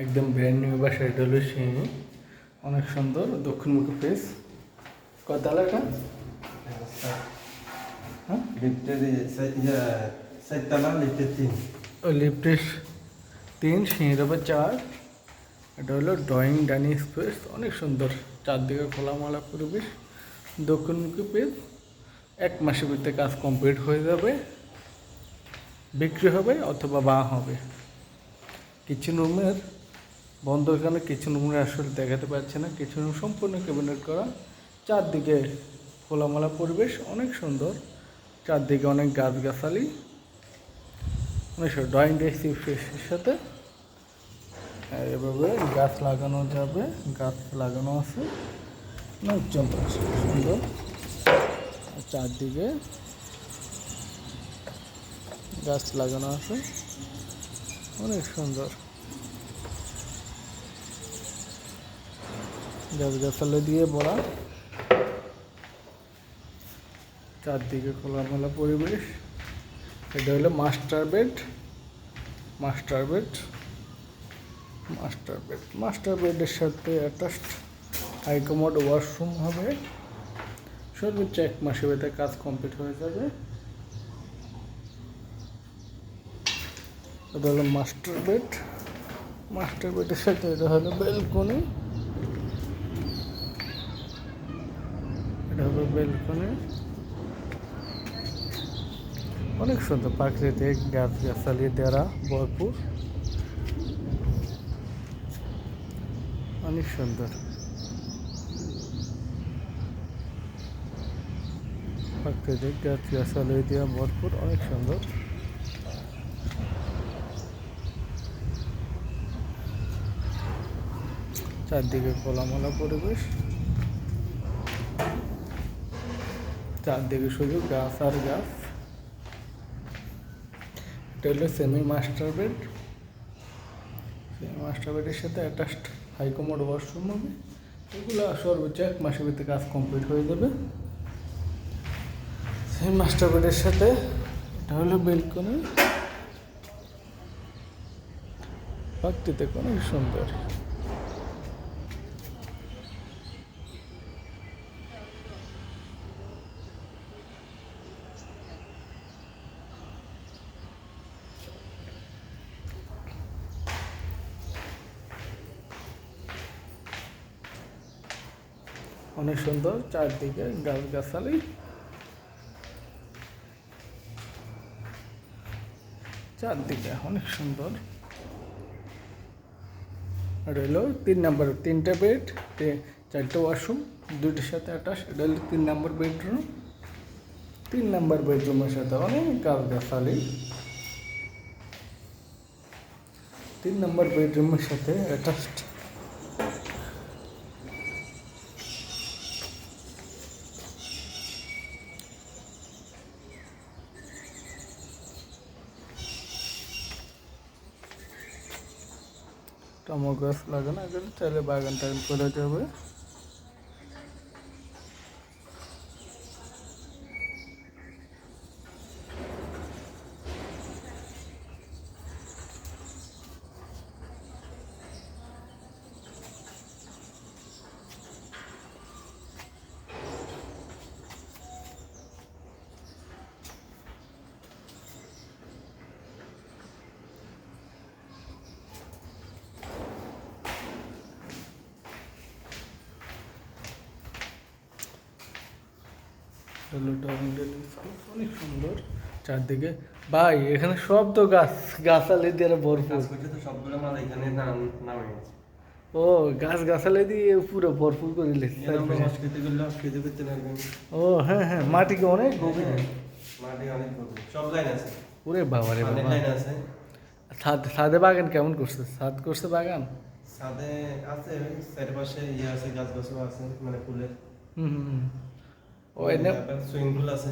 একদম brand new বাসা। এটা হলো সিঁড়ি, অনেক সুন্দর দক্ষিণমুখী ফেস। কয়তলা এটা? হ্যাঁ, ওই লিফটের 3, সিঁড়ির উপর 4। এটা হলো ড্রয়িং ডাইনিং স্পেস, অনেক সুন্দর। চারদিকে খোলামেলা পরিবেশ, দক্ষিণমুখী পেজ। 1 মাসের ভিতরে কাজ কমপ্লিট হয়ে যাবে, বিক্রি হবে অথবা বা হবে। কিচেন রুমের বন্ধ, এখানে কিচেন রুমে আসলে দেখাতে পারছে না। কিচেন রুম সম্পূর্ণ ক্যাবিনেট করা, চারদিকে খোলামেলা পরিবেশ, অনেক সুন্দর। চারদিকে অনেক গাছগাছালি, অনেক সুন্দর। ড্রয়িং স্পেসের সাথে এভাবে গাছ লাগানো যাবে, গাছ লাগানো আছে অনেক সুন্দর। চারদিকে গাছ লাগানো আছে, অনেক সুন্দর। গাছগাছালি দিয়ে ভরা, চারদিকে খোলামেলা পরিবেশ। এটা হলো মাস্টার বেড। মাস্টার বেডের সাথে অ্যাটাচড হাইকমোড ওয়াশরুম হবে। সর্বোচ্চ 1 মাসের ভিতরে কাজ কমপ্লিট হয়ে যাবে। এটা হলো মাস্টার বেডের সাথে এটা হলো ব্যালকনি। অনেক সুন্দর, প্রাকৃতিক গাছগাছালি দ্বারা ভরপুর, অনেক সুন্দর। প্রাকৃতিক গাছগাছালি দিয়ে ভরপুর, অনেক সুন্দর। চারদিকে খোলামেলা পরিবেশ, চারদিকে শুধু গাছ আর গাছ। এটা হলো সেমি মাস্টার বেডের সাথে অ্যাটাচড হাইকমোড ওয়াশরুম হবে। এগুলো সর্বোচ্চ 1 মাসের ভিতরে কাজ কমপ্লিট হয়ে যাবে। সেমি মাস্টার বেডের সাথে এটা হলো ব্যালকনি, প্রাকৃতিক অনেক সুন্দর। অনেক সুন্দর, চারদিকে গাছগাছালি, চারদিকে অনেক সুন্দর। এটা হলো 3 নম্বর, 3টা বেড, 4টা ওয়াশরুম, 2টার সাথে অ্যাটাচ। এটা হলো 3 নম্বর বেডরুম। 3 নম্বর বেডরুমের সাথে অনেক গাছগাছালি। 3 নম্বর বেডরুমের সাথে অ্যাটাচড টমেটো গাছ লাগানো, এগুলো চাইলে বাগান টাগান করা যাবে। অনেক সুন্দর চারদিকে। ভাই এখানে সব তো গাছালি দিয়ে ভরপুর। সবগুলো মাল এখানে নামে ও, গাছালি দিয়ে পুরো ভরপুর করে দিচ্ছে। ও হ্যাঁ হ্যাঁ, মাটি কি অনেক গভীর? মাটি অনেক গভীর, সব লাইন আছে। ওরে বাবা রে বাবা, লাইন আছে। ছাদে বাগান কেমন করছে? ছাদ করছে বাগান? ছাদে আছে, চারপাশে আছে, গাছ গাছও আছে, মানে ফুলের। ওই না, সুইমিং পুল আছে।